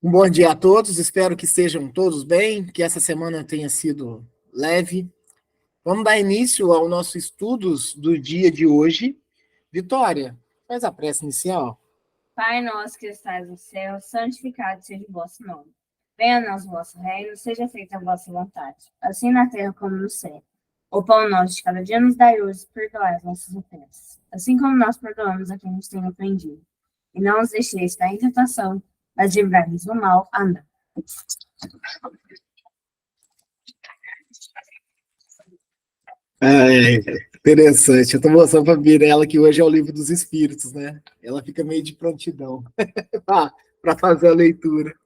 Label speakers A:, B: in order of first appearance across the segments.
A: Um bom dia a todos, espero que estejam todos bem, que essa semana tenha sido leve. Vamos dar início ao nosso estudos do dia de hoje. Vitória, faz a prece inicial.
B: Pai nosso que estais no céu, santificado seja o vosso nome. Venha a nós o vosso reino, seja feita a vossa vontade, assim na terra como no céu. O pão nosso de cada dia nos dai hoje, perdoai as nossas ofensas, assim como nós perdoamos a quem nos tem ofendido. E não nos deixeis cair em tentação, mas livrai-nos do mal. Amém.
A: Interessante. Eu estou mostrando para a Mirella que hoje é o livro dos Espíritos, né? Ela fica meio de prontidão para fazer a leitura.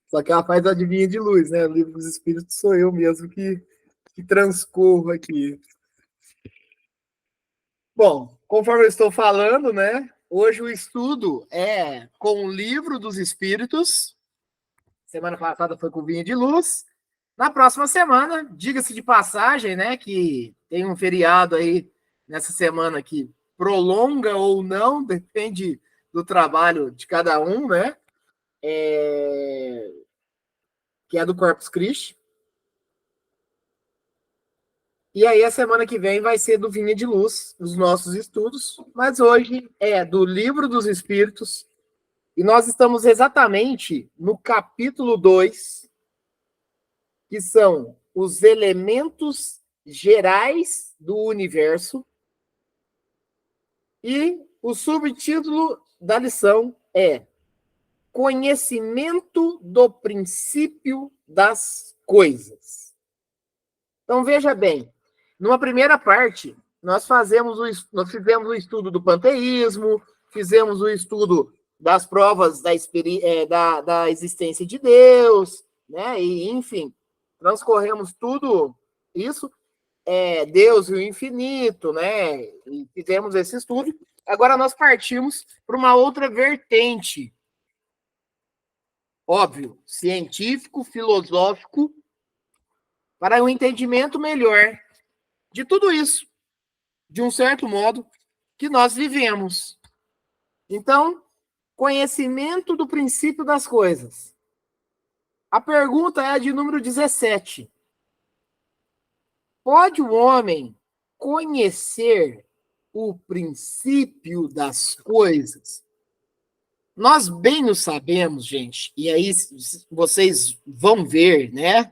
A: Só que ela faz a adivinha de luz, né? O livro dos Espíritos sou eu mesmo que transcorro aqui. Bom, conforme eu estou falando, né? Hoje o estudo é com o livro dos Espíritos. Semana passada foi com o Vinho de Luz. Na próxima semana, diga-se de passagem, né? Que tem um feriado aí nessa semana que prolonga ou não, depende do trabalho de cada um, né? Que é do Corpus Christi. E aí, a semana que vem vai ser do Vinha de Luz, os nossos estudos. Mas hoje é do Livro dos Espíritos. E nós estamos exatamente no capítulo 2, que são os elementos gerais do universo. E o subtítulo da lição é Conhecimento do princípio das coisas. Então, veja bem, numa primeira parte, nós fizemos o estudo do panteísmo, fizemos o estudo das provas da existência de Deus, né? E, enfim, transcorremos tudo isso, Deus e o infinito, né? E fizemos esse estudo. Agora nós partimos para uma outra vertente, óbvio, científico, filosófico, para um entendimento melhor de tudo isso, de um certo modo, que nós vivemos. Então, conhecimento do princípio das coisas. A pergunta é a de número 17. Pode o homem conhecer o princípio das coisas? Nós bem o sabemos, gente, e aí vocês vão ver, né?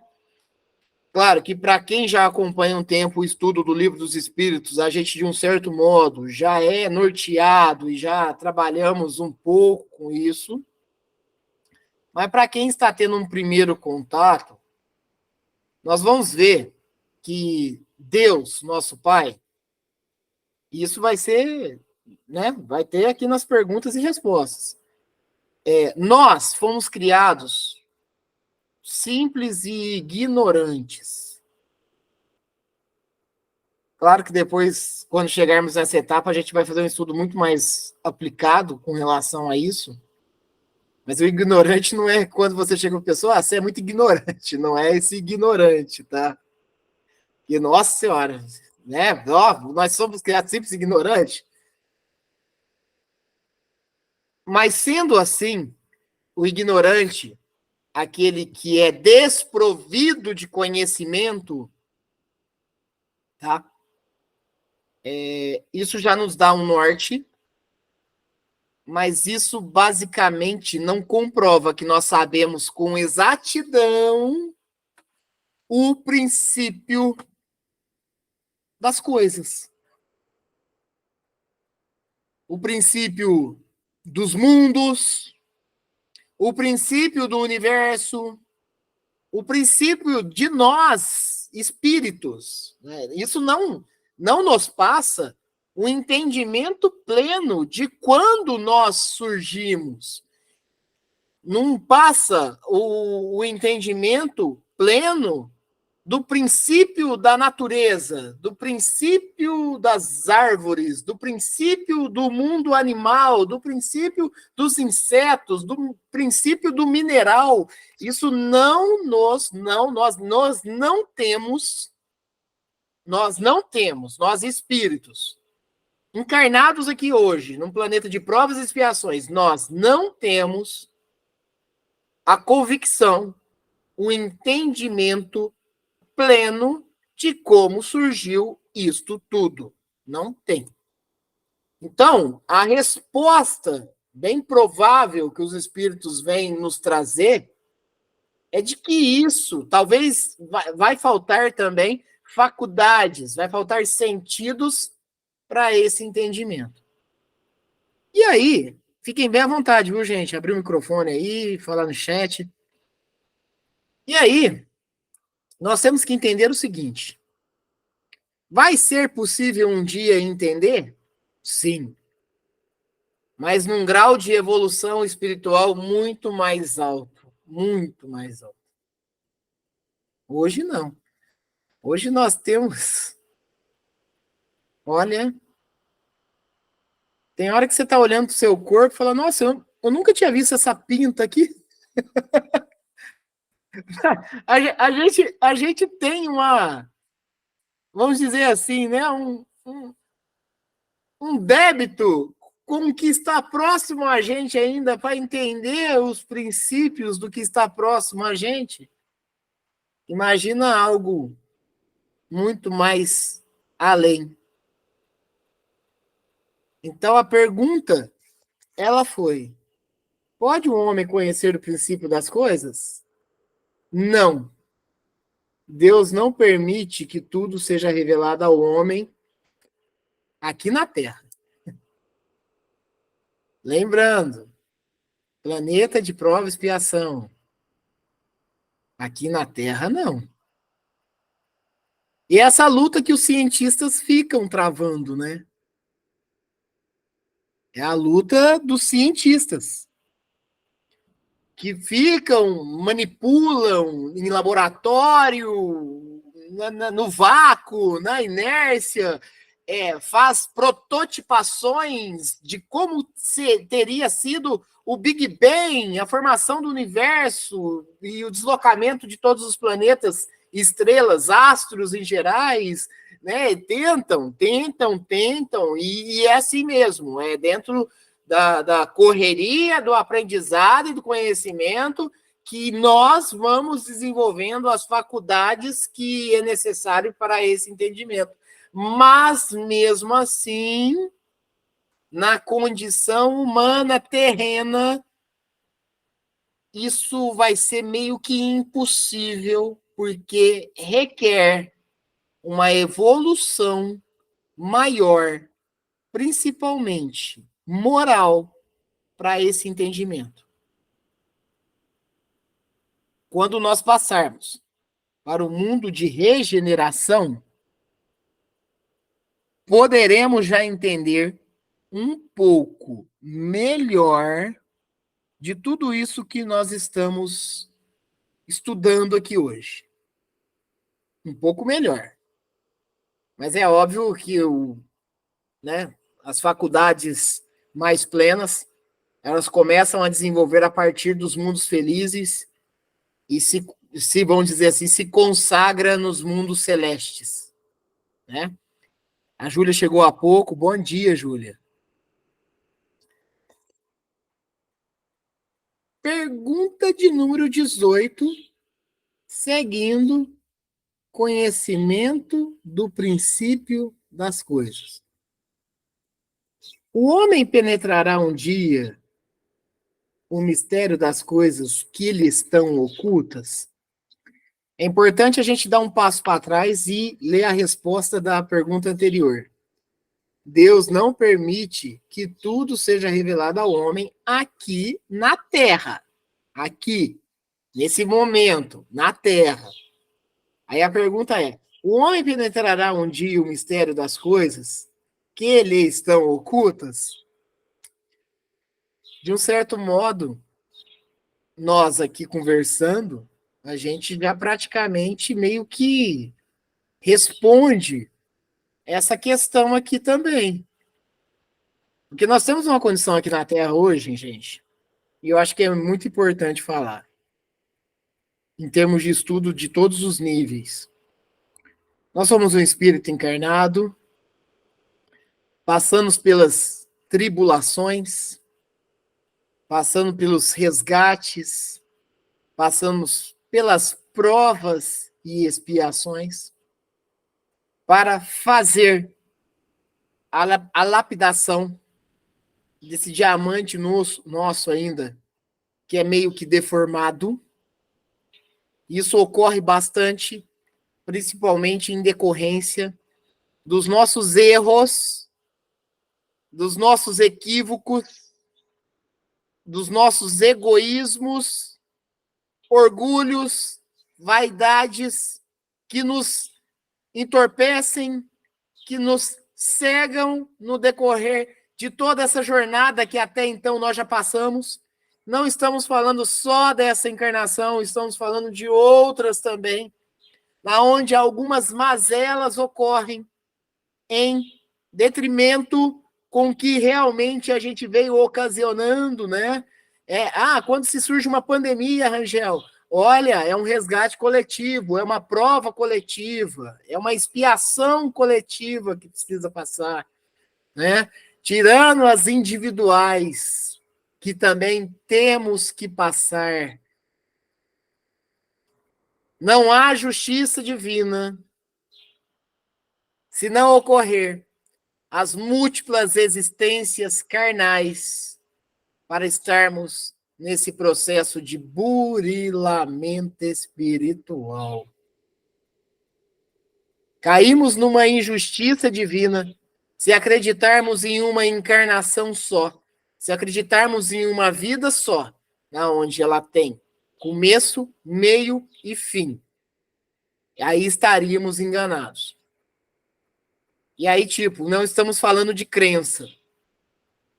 A: Claro que para quem já acompanha um tempo o estudo do Livro dos Espíritos, a gente, de um certo modo, já é norteado e já trabalhamos um pouco com isso. Mas para quem está tendo um primeiro contato, nós vamos ver que Deus, nosso Pai, isso vai ser, né? Vai ter aqui nas perguntas e respostas. Nós fomos criados simples e ignorantes. Claro que depois, quando chegarmos nessa etapa, a gente vai fazer um estudo muito mais aplicado com relação a isso. Mas o ignorante não é quando você chega com a pessoa, você é muito ignorante, não é esse ignorante, tá? E, nossa senhora, né? Nós somos criados simples e ignorantes. Mas sendo assim, o ignorante, aquele que é desprovido de conhecimento, tá? Isso já nos dá um norte, mas isso basicamente não comprova que nós sabemos com exatidão o princípio das coisas. O princípio dos mundos, o princípio do universo, o princípio de nós, espíritos. Né? Isso não nos passa um entendimento pleno de quando nós surgimos. Não passa o entendimento pleno do princípio da natureza, do princípio das árvores, do princípio do mundo animal, do princípio dos insetos, do princípio do mineral. Isso nós não temos, nós espíritos, encarnados aqui hoje, num planeta de provas e expiações, nós não temos a convicção, o entendimento pleno de como surgiu isto tudo. Não tem. Então, a resposta bem provável que os espíritos vêm nos trazer é de que isso, talvez vai faltar também faculdades, vai faltar sentidos para esse entendimento. E aí, fiquem bem à vontade, viu, gente? Abrir o microfone aí, falar no chat. E aí, nós temos que entender o seguinte: vai ser possível um dia entender? Sim. Mas num grau de evolução espiritual muito mais alto. Muito mais alto. Hoje não. Hoje nós temos. Olha. Tem hora que você está olhando para o seu corpo e fala: nossa, eu nunca tinha visto essa pinta aqui. A gente tem uma. Vamos dizer assim, né? Um débito com o que está próximo a gente ainda para entender os princípios do que está próximo a gente. Imagina algo muito mais além. Então a pergunta, ela foi: pode um homem conhecer o princípio das coisas? Não. Deus não permite que tudo seja revelado ao homem aqui na Terra. Lembrando, planeta de prova e expiação. Aqui na Terra, não. E essa luta que os cientistas ficam travando, né? É a luta dos cientistas, que ficam, manipulam em laboratório, no vácuo, na inércia, faz prototipações de como teria sido o Big Bang, a formação do universo e o deslocamento de todos os planetas, estrelas, astros em gerais, né? Tentam, e é assim mesmo, é dentro da correria, do aprendizado e do conhecimento que nós vamos desenvolvendo as faculdades que é necessário para esse entendimento. Mas, mesmo assim, na condição humana terrena, isso vai ser meio que impossível, porque requer uma evolução maior, principalmente moral, para esse entendimento. Quando nós passarmos para o mundo de regeneração, poderemos já entender um pouco melhor de tudo isso que nós estamos estudando aqui hoje. Um pouco melhor. Mas é óbvio que as faculdades mais plenas, elas começam a desenvolver a partir dos mundos felizes e se vamos dizer assim, se consagra nos mundos celestes, né? A Júlia chegou há pouco. Bom dia, Júlia. Pergunta de número 18, seguindo conhecimento do princípio das coisas. O homem penetrará um dia o mistério das coisas que lhe estão ocultas? É importante a gente dar um passo para trás e ler a resposta da pergunta anterior. Deus não permite que tudo seja revelado ao homem aqui na Terra. Aqui, nesse momento, na Terra. Aí a pergunta é: o homem penetrará um dia o mistério das coisas que lhe estão ocultas? De um certo modo, nós aqui conversando, a gente já praticamente meio que responde essa questão aqui também. Porque nós temos uma condição aqui na Terra hoje, gente, e eu acho que é muito importante falar, em termos de estudo de todos os níveis. Nós somos um espírito encarnado, passamos pelas tribulações, passando pelos resgates, passamos pelas provas e expiações para fazer a lapidação desse diamante nosso ainda, que é meio que deformado. Isso ocorre bastante, principalmente em decorrência dos nossos erros, dos nossos equívocos, dos nossos egoísmos, orgulhos, vaidades que nos entorpecem, que nos cegam no decorrer de toda essa jornada que até então nós já passamos. Não estamos falando só dessa encarnação, estamos falando de outras também, onde algumas mazelas ocorrem em detrimento com que realmente a gente veio ocasionando, né? Quando se surge uma pandemia, Rangel, olha, é um resgate coletivo, é uma prova coletiva, é uma expiação coletiva que precisa passar, né? Tirando as individuais, que também temos que passar. Não há justiça divina se não ocorrer as múltiplas existências carnais para estarmos nesse processo de burilamento espiritual. Caímos numa injustiça divina se acreditarmos em uma encarnação só, se acreditarmos em uma vida só, onde ela tem começo, meio e fim. Aí estaríamos enganados. E aí, não estamos falando de crença.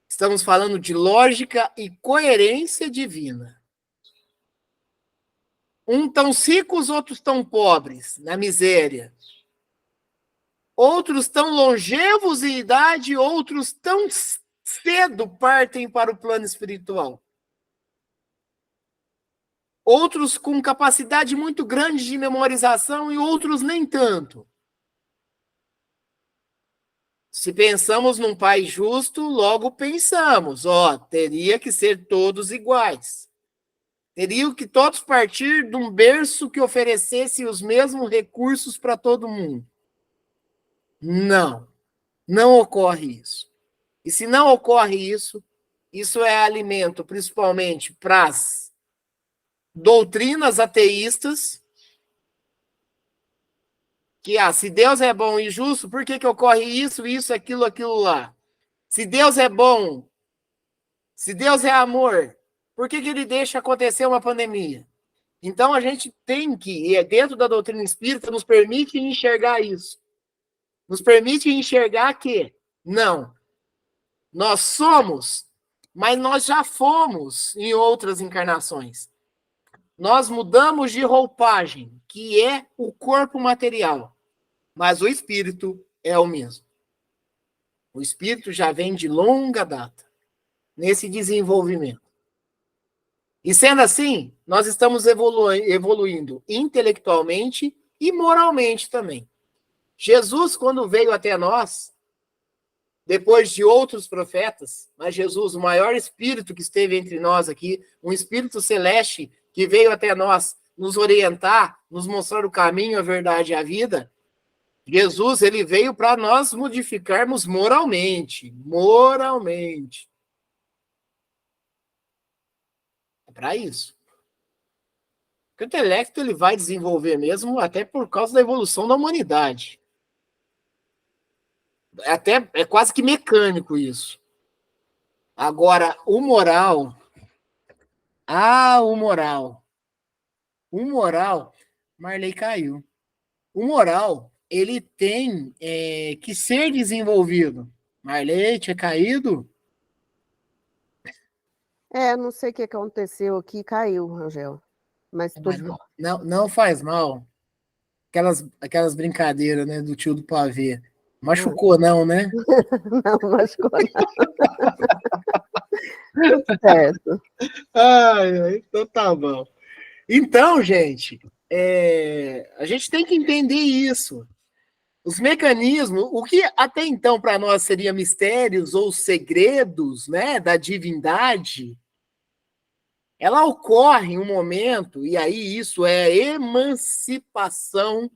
A: Estamos falando de lógica e coerência divina. Uns tão ricos, outros tão pobres, na miséria. Outros tão longevos em idade, outros tão cedo partem para o plano espiritual. Outros com capacidade muito grande de memorização e outros nem tanto. Se pensamos num pai justo, logo pensamos, teria que ser todos iguais. Teriam que todos partir de um berço que oferecesse os mesmos recursos para todo mundo. Não, não ocorre isso. E se não ocorre isso, isso é alimento principalmente para as doutrinas ateístas, que, se Deus é bom e justo, por que ocorre isso, isso, aquilo lá? Se Deus é bom, se Deus é amor, por que ele deixa acontecer uma pandemia? Então, a gente tem que, e dentro da doutrina espírita, nos permite enxergar isso. Nos permite enxergar que, não, nós somos, mas nós já fomos em outras encarnações. Nós mudamos de roupagem, que é o corpo material. Mas o espírito é o mesmo. O espírito já vem de longa data nesse desenvolvimento. E sendo assim, nós estamos evoluindo intelectualmente e moralmente também. Jesus, quando veio até nós, depois de outros profetas, mas Jesus, o maior espírito que esteve entre nós aqui, um espírito celeste que veio até nós nos orientar, nos mostrar o caminho, a verdade e a vida, Jesus, ele veio para nós modificarmos moralmente. Moralmente. É para isso. Porque o intelecto ele vai desenvolver mesmo até por causa da evolução da humanidade. É quase que mecânico isso. Agora, o moral... O moral... Marley caiu. O moral... ele tem que ser desenvolvido. Marley, tinha caído?
C: Não sei o que aconteceu aqui, caiu, Rangel. Mas
A: não faz mal. Aquelas brincadeiras, né, do tio do pavê. Machucou, não, né?
C: Não, machucou não. Tudo certo.
A: Então tá bom. Então, gente, a gente tem que entender isso. Os mecanismos, o que até então para nós seria mistérios ou segredos, né, da divindade, ela ocorre em um momento, e aí isso é emancipação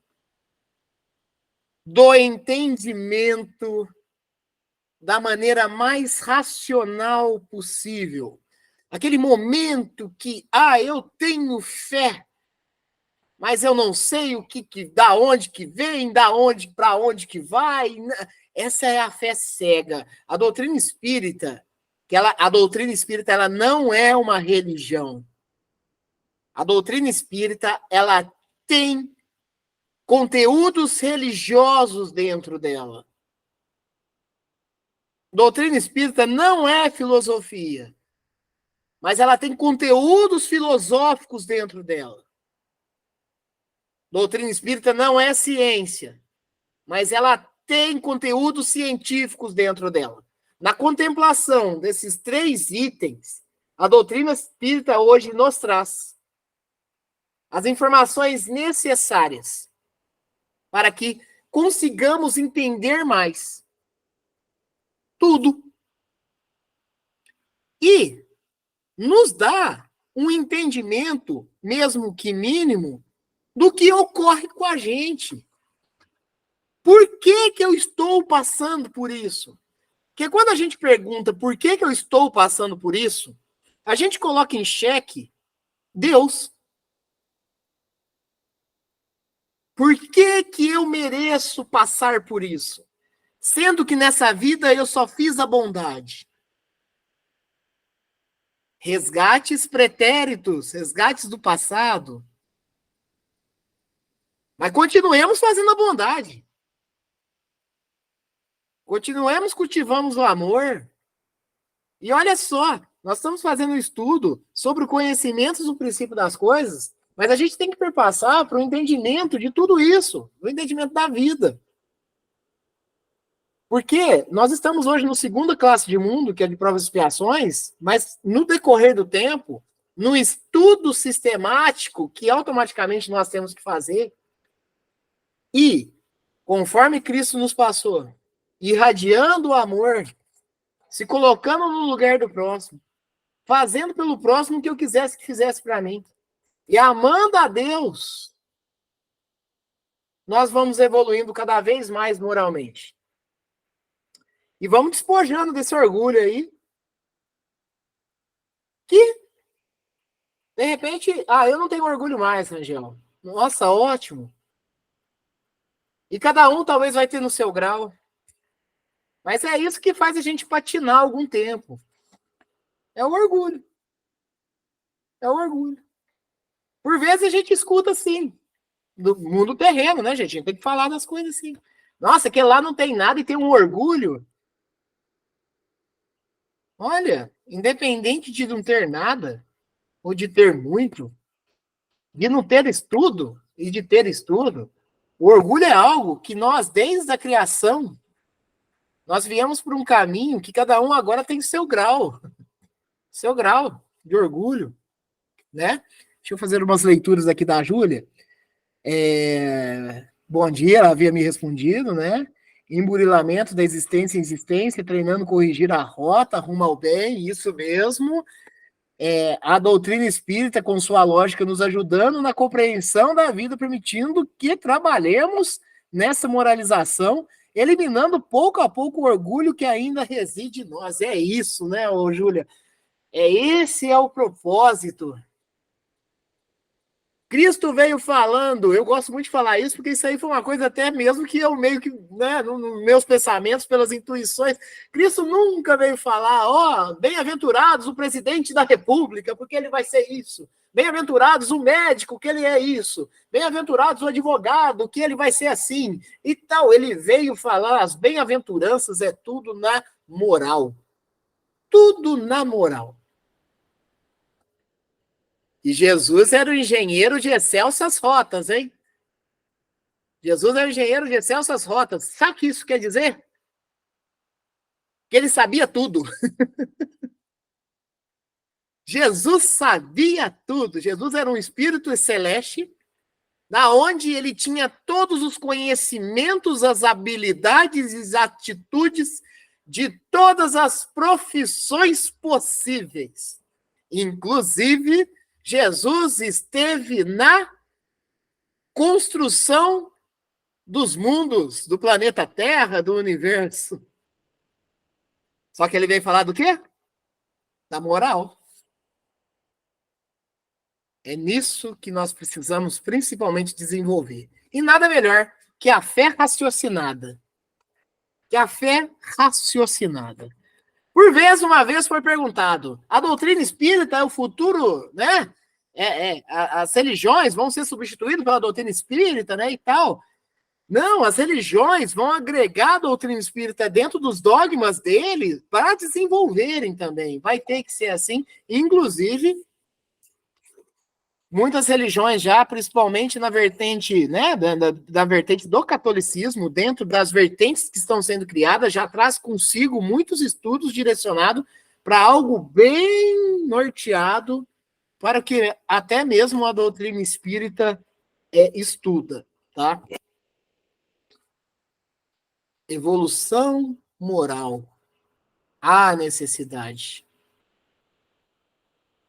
A: do entendimento da maneira mais racional possível. Aquele momento que, eu tenho fé, mas eu não sei da onde que vem, para onde que vai. Essa é a fé cega. A doutrina espírita, ela não é uma religião. A doutrina espírita, ela tem conteúdos religiosos dentro dela. Doutrina espírita não é filosofia, mas ela tem conteúdos filosóficos dentro dela. Doutrina espírita não é ciência, mas ela tem conteúdos científicos dentro dela. Na contemplação desses 3 itens, a doutrina espírita hoje nos traz as informações necessárias para que consigamos entender mais tudo. E nos dá um entendimento, mesmo que mínimo, do que ocorre com a gente. Por que eu estou passando por isso? Porque quando a gente pergunta por que eu estou passando por isso, a gente coloca em xeque Deus. Por que eu mereço passar por isso? Sendo que nessa vida eu só fiz a bondade. Resgates pretéritos, resgates do passado. Mas continuemos fazendo a bondade. Continuemos cultivando o amor. E olha só, nós estamos fazendo um estudo sobre o conhecimento do princípio das coisas, mas a gente tem que perpassar para o entendimento de tudo isso, o entendimento da vida. Porque nós estamos hoje no segunda classe de mundo, que é de provas e expiações, mas no decorrer do tempo, no estudo sistemático que automaticamente nós temos que fazer, e conforme Cristo nos passou, irradiando o amor, se colocando no lugar do próximo, fazendo pelo próximo o que eu quisesse que fizesse para mim, e amando a Deus, nós vamos evoluindo cada vez mais moralmente. E vamos despojando desse orgulho aí, que, de repente, eu não tenho orgulho mais, Rangel. Nossa, ótimo. E cada um talvez vai ter no seu grau. Mas é isso que faz a gente patinar algum tempo. É o orgulho. É o orgulho. Por vezes a gente escuta assim, do mundo terreno, né, gente? A gente tem que falar das coisas assim. Nossa, aquele lá não tem nada e tem um orgulho. Olha, independente de não ter nada, ou de ter muito, de não ter estudo e de ter estudo, o orgulho é algo que nós, desde a criação, nós viemos por um caminho que cada um agora tem seu grau de orgulho, né? Deixa eu fazer umas leituras aqui da Júlia. Bom dia, ela havia me respondido, né? Emburilamento da existência em existência, treinando corrigir a rota, rumo ao bem, isso mesmo. A doutrina espírita, com sua lógica, nos ajudando na compreensão da vida, permitindo que trabalhemos nessa moralização, eliminando pouco a pouco o orgulho que ainda reside em nós. É isso, né, Júlia? Esse é o propósito. Cristo veio falando, eu gosto muito de falar isso, porque isso aí foi uma coisa até mesmo que eu meio que, né, nos meus pensamentos, pelas intuições, Cristo nunca veio falar, bem-aventurados o presidente da república, porque ele vai ser isso. Bem-aventurados o médico, que ele é isso. Bem-aventurados o advogado, que ele vai ser assim. E tal, ele veio falar, as bem-aventuranças é tudo na moral. Tudo na moral. E Jesus era o engenheiro de excelsas rotas, hein? Jesus era o engenheiro de excelsas rotas. Sabe o que isso quer dizer? Que ele sabia tudo. Jesus sabia tudo. Jesus era um espírito celeste, da onde ele tinha todos os conhecimentos, as habilidades e as atitudes de todas as profissões possíveis. Inclusive, Jesus esteve na construção dos mundos, do planeta Terra, do universo. Só que ele veio falar do quê? Da moral. É nisso que nós precisamos principalmente desenvolver. E nada melhor que a fé raciocinada. Que a fé raciocinada. Por vez, uma vez foi perguntado, a doutrina espírita é o futuro, né? As religiões vão ser substituídas pela doutrina espírita, né, e tal. Não, as religiões vão agregar a doutrina espírita dentro dos dogmas dele para desenvolverem também. Vai ter que ser assim. Inclusive, muitas religiões já, principalmente na vertente, né, da vertente do catolicismo, dentro das vertentes que estão sendo criadas, já traz consigo muitos estudos direcionados para algo bem norteado para que até mesmo a doutrina espírita estuda, tá? Evolução moral. Há necessidade.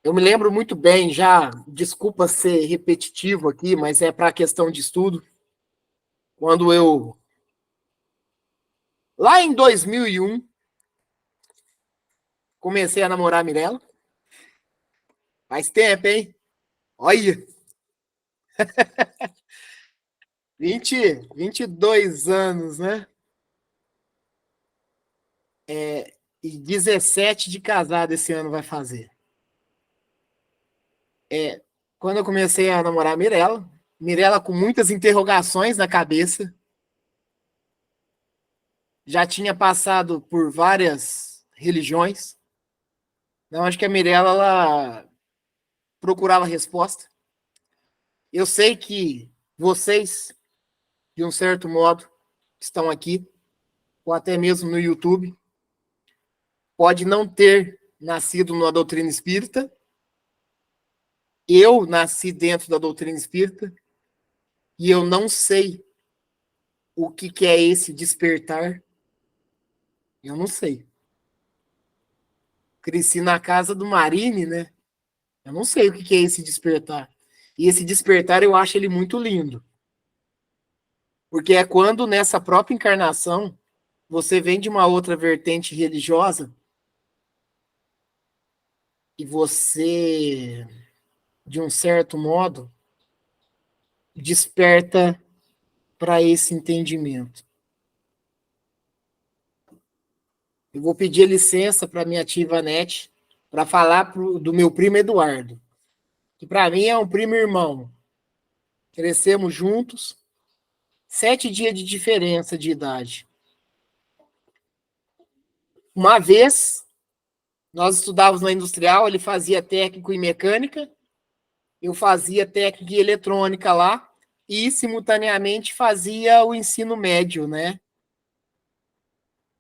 A: Eu me lembro muito bem, já, desculpa ser repetitivo aqui, mas é para a questão de estudo, quando eu, lá em 2001, comecei a namorar a Mirella. Faz tempo, hein? Olha! 22 anos, né? E 17 de casado esse ano vai fazer. Quando eu comecei a namorar a Mirella com muitas interrogações na cabeça, já tinha passado por várias religiões. Não, acho que a Mirella, ela procurava resposta. Eu sei que vocês, de um certo modo, que estão aqui, ou até mesmo no YouTube, pode não ter nascido numa doutrina espírita. Eu nasci dentro da doutrina espírita e eu não sei o que é esse despertar. Eu não sei. Cresci na casa do Marine, né? Eu não sei o que é esse despertar. E esse despertar eu acho ele muito lindo. Porque é quando nessa própria encarnação você vem de uma outra vertente religiosa e você, de um certo modo, desperta para esse entendimento. Eu vou pedir licença para minha tia Ivanete para falar do meu primo Eduardo, que para mim é um primo irmão. Crescemos juntos, 7 dias de diferença de idade. Uma vez, nós estudávamos na industrial, ele fazia técnico em mecânica, eu fazia técnico em eletrônica lá, e simultaneamente fazia o ensino médio, né?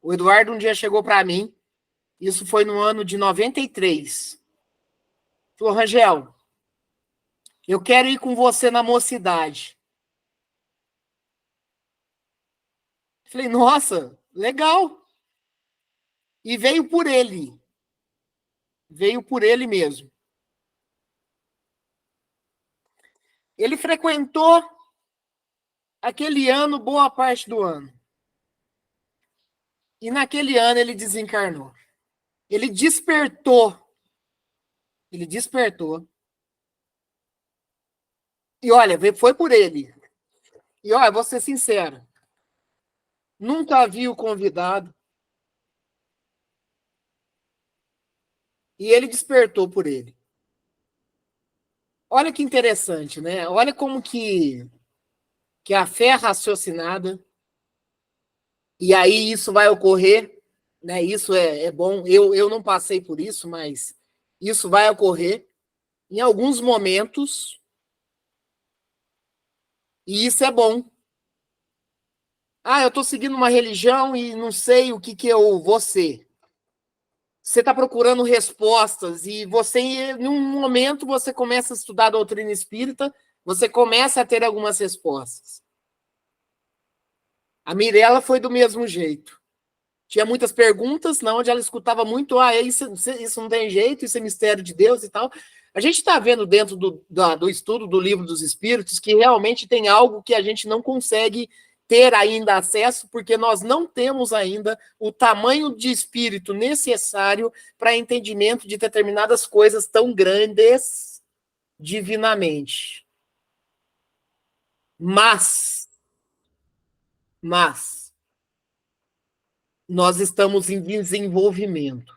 A: O Eduardo um dia chegou para mim, isso foi no ano de 93. Falou, Rangel, eu quero ir com você na mocidade. Falei, nossa, legal. E veio por ele. Veio por ele mesmo. Ele frequentou aquele ano, boa parte do ano. E naquele ano ele desencarnou. Ele despertou. Ele despertou. E olha, foi por ele. E olha, vou ser sincero. Nunca vi o convidado. E ele despertou por ele. Olha que interessante, né? Olha como que a fé é raciocinada, e aí isso vai ocorrer, né? Isso é bom. Eu não passei por isso, mas isso vai ocorrer em alguns momentos, e isso é bom. Ah, eu estou seguindo uma religião e não sei o que eu vou ser. Você está procurando respostas e você, em um momento, você começa a estudar a doutrina espírita, você começa a ter algumas respostas. A Mirella foi do mesmo jeito. tinha muitas perguntas, na onde ela escutava muito, isso não tem jeito, isso é mistério de Deus e tal. A gente está vendo dentro do estudo do Livro dos Espíritos que realmente tem algo que a gente não consegue ter ainda acesso, porque nós não temos ainda o tamanho de espírito necessário para entendimento de determinadas coisas tão grandes divinamente. Mas nós estamos em desenvolvimento.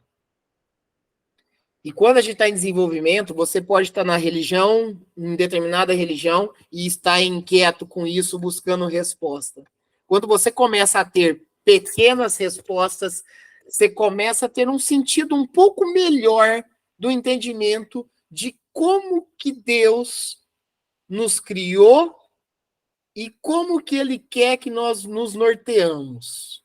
A: E quando a gente está em desenvolvimento, você pode estar na religião, em determinada religião, e estar inquieto com isso, buscando resposta. Quando você começa a ter pequenas respostas, você começa a ter um sentido um pouco melhor do entendimento de como que Deus nos criou e como que Ele quer que nós nos norteamos.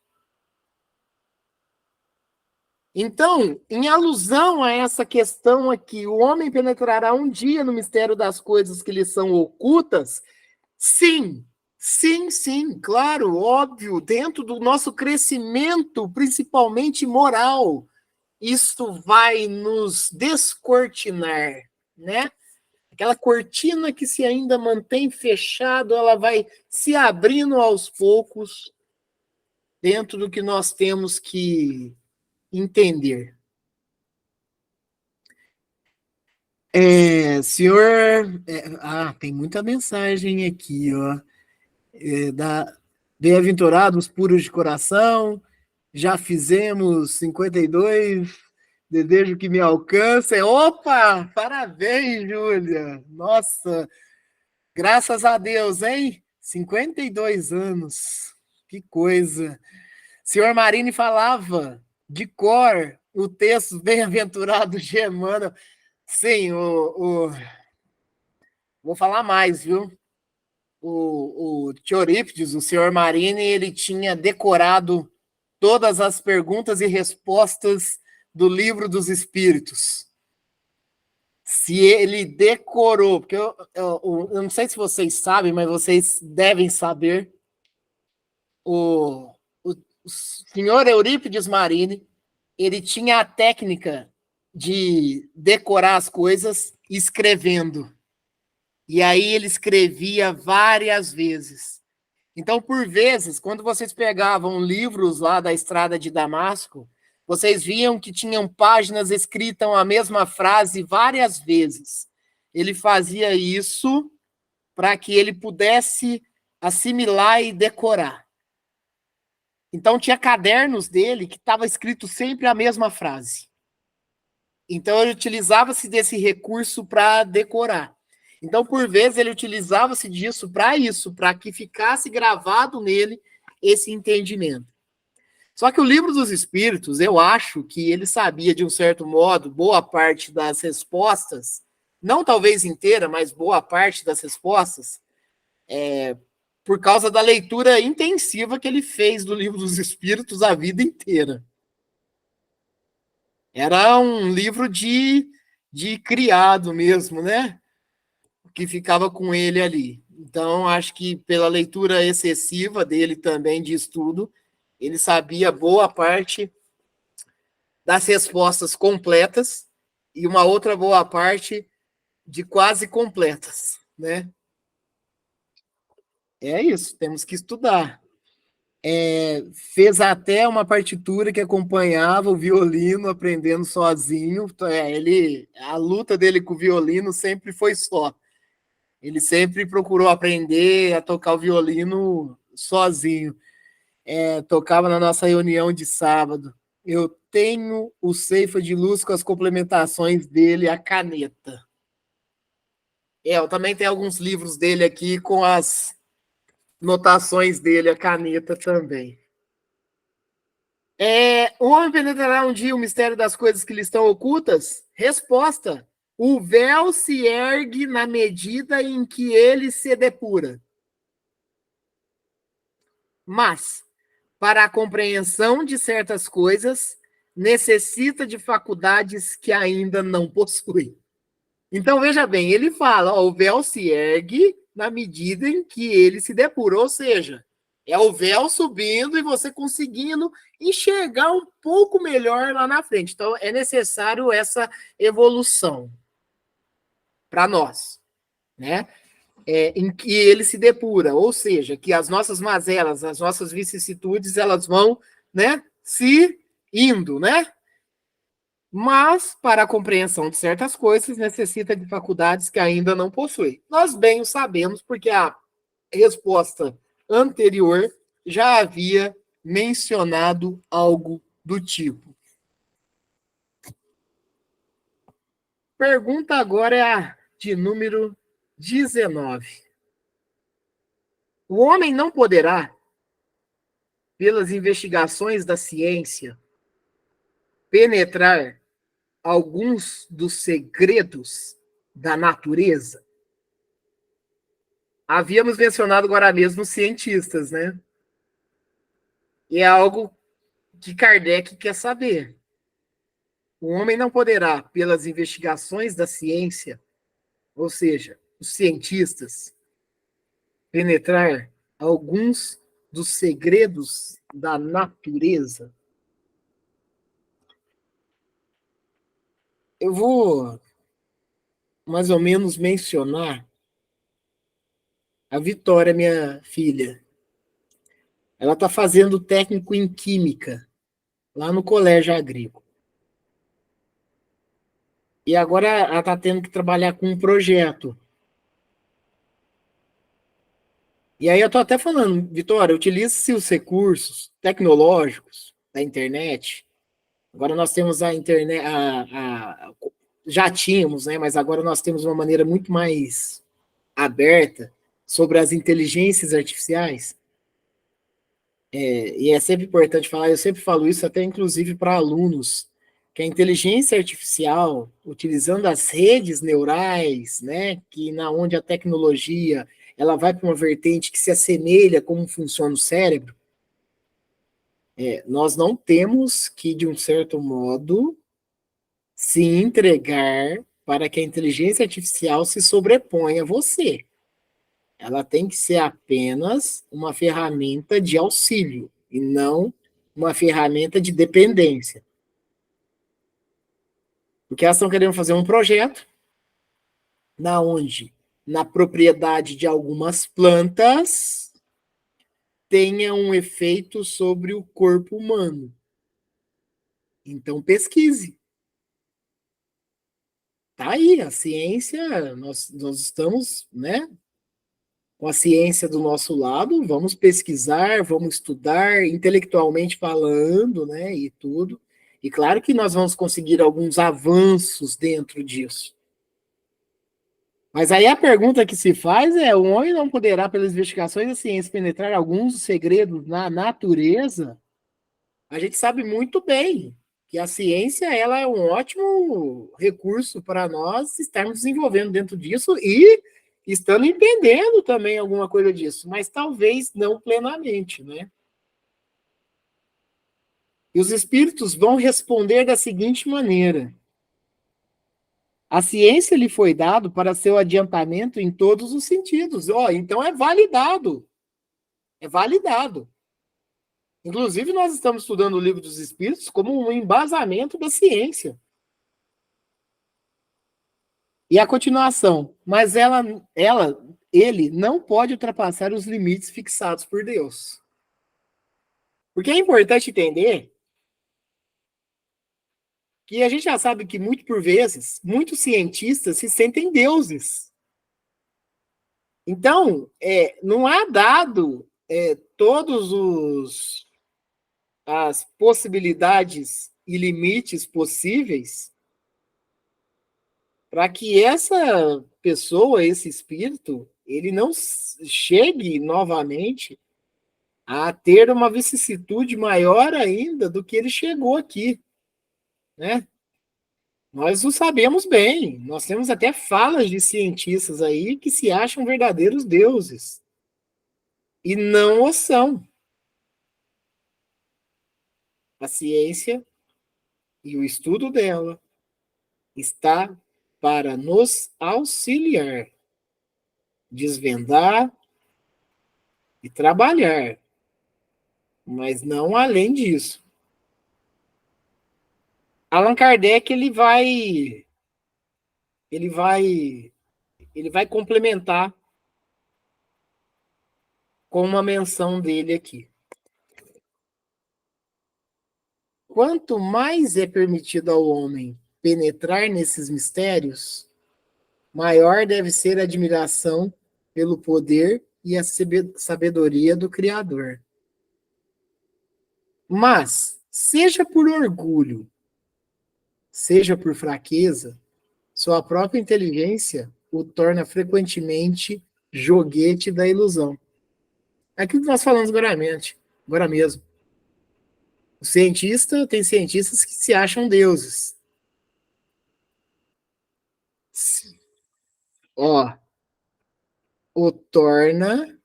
A: Então, em alusão a essa questão aqui, o homem penetrará um dia no mistério das coisas que lhe são ocultas? Sim, claro, óbvio, dentro do nosso crescimento, principalmente moral, isto vai nos descortinar, né? Aquela cortina que se ainda mantém fechado, ela vai se abrindo aos poucos dentro do que nós temos que entender. Senhor, tem muita mensagem aqui, ó. Bem-aventurados puros de coração, já fizemos 52, desejo que me alcancem. Opa, parabéns, Júlia. Nossa, graças a Deus, hein? 52 anos, que coisa. Senhor Marini falava de cor o texto bem-aventurado de Emmanuel. Sim, vou falar mais, viu? O Teorípides, o senhor Marini, ele tinha decorado todas as perguntas e respostas do Livro dos Espíritos. Se ele decorou, porque eu não sei se vocês sabem, mas vocês devem saber, o senhor Eurípides Marini, ele tinha a técnica de decorar as coisas escrevendo. E aí ele escrevia várias vezes. Então, por vezes, quando vocês pegavam livros lá da Estrada de Damasco, vocês viam que tinham páginas escritas a mesma frase várias vezes. Ele fazia isso para que ele pudesse assimilar e decorar. Então, tinha cadernos dele que estava escrito sempre a mesma frase. Então, ele utilizava-se desse recurso para decorar. Então, por vezes, ele utilizava-se disso, para que ficasse gravado nele esse entendimento. Só que o Livro dos Espíritos, eu acho que ele sabia, de um certo modo, boa parte das respostas, não talvez inteira, mas boa parte das respostas, por causa da leitura intensiva que ele fez do Livro dos Espíritos a vida inteira. Era um livro de criado mesmo, né? Que ficava com ele ali. Então, acho que pela leitura excessiva dele também de estudo, ele sabia boa parte das respostas completas e uma outra boa parte de quase completas, né? É isso, temos que estudar. Fez até uma partitura que acompanhava o violino, aprendendo sozinho. A luta dele com o violino sempre foi só. Ele sempre procurou aprender a tocar o violino sozinho. Tocava na nossa reunião de sábado. Eu tenho o Ceifa de Luz com as complementações dele, a caneta. Eu também tenho alguns livros dele aqui com as notações dele, a caneta também. O homem penetrará um dia o mistério das coisas que lhe estão ocultas? Resposta: o véu se ergue na medida em que ele se depura. Mas, para a compreensão de certas coisas, necessita de faculdades que ainda não possui. Então, veja bem, ele fala, o véu se ergue na medida em que ele se depura, ou seja, É o véu subindo e você conseguindo enxergar um pouco melhor lá na frente. Então, é necessário essa evolução para nós, né? Em que ele se depura, ou seja, que as nossas mazelas, as nossas vicissitudes, elas vão, né, se indo, né? Mas, para a compreensão de certas coisas, necessita de faculdades que ainda não possui. Nós bem o sabemos, porque a resposta anterior já havia mencionado algo do tipo. Pergunta agora é a de número 19. O homem não poderá, pelas investigações da ciência, penetrar alguns dos segredos da natureza? Havíamos mencionado agora mesmo os cientistas, né? E é algo que Kardec quer saber. O homem não poderá, pelas investigações da ciência, ou seja, os cientistas, penetrar alguns dos segredos da natureza. Eu vou mais ou menos mencionar a Vitória, minha filha. Ela está fazendo técnico em química lá no colégio agrícola. E agora ela está tendo que trabalhar com um projeto. E aí eu estou até falando, Vitória, utilize-se os recursos tecnológicos da internet. Agora nós temos a internet, já tínhamos, né? Mas agora nós temos uma maneira muito mais aberta sobre as inteligências artificiais. E é sempre importante falar, eu sempre falo isso até inclusive para alunos, que a inteligência artificial, utilizando as redes neurais, né, que na onde a tecnologia ela vai para uma vertente que se assemelha como funciona o cérebro, nós não temos que, de um certo modo, se entregar para que a inteligência artificial se sobreponha a você. Ela tem que ser apenas uma ferramenta de auxílio e não uma ferramenta de dependência. Porque elas estão querendo fazer um projeto na onde, na propriedade de algumas plantas, tenha um efeito sobre o corpo humano. Então, pesquise. Tá aí, a ciência, nós estamos, né, com a ciência do nosso lado, vamos pesquisar, vamos estudar, intelectualmente falando, né, e tudo. E claro que nós vamos conseguir alguns avanços dentro disso. Mas aí a pergunta que se faz é: o homem não poderá, pelas investigações da ciência, penetrar alguns dos segredos na natureza? A gente sabe muito bem que a ciência ela é um ótimo recurso para nós estarmos desenvolvendo dentro disso e estando entendendo também alguma coisa disso, mas talvez não plenamente, né? E os espíritos vão responder da seguinte maneira: a ciência lhe foi dado para seu adiantamento em todos os sentidos. Então é validado. É validado. Inclusive, nós estamos estudando o Livro dos Espíritos como um embasamento da ciência. E a continuação, mas ele não pode ultrapassar os limites fixados por Deus. Porque é importante entender que a gente já sabe que, muito por vezes, muitos cientistas se sentem deuses. Então, não há dado todos as possibilidades e limites possíveis para que essa pessoa, esse espírito, ele não chegue novamente a ter uma vicissitude maior ainda do que ele chegou aqui, né? Nós o sabemos bem, nós temos até falas de cientistas aí que se acham verdadeiros deuses, e não o são. A ciência e o estudo dela está para nos auxiliar, desvendar e trabalhar mas não além disso. Allan Kardec ele vai complementar com uma menção dele aqui. Quanto mais é permitido ao homem penetrar nesses mistérios, maior deve ser a admiração pelo poder e a sabedoria do Criador. Mas, seja por orgulho, seja por fraqueza, sua própria inteligência o torna frequentemente joguete da ilusão. É aquilo que nós falamos agora mesmo. Tem cientistas que se acham deuses. Ó, o torna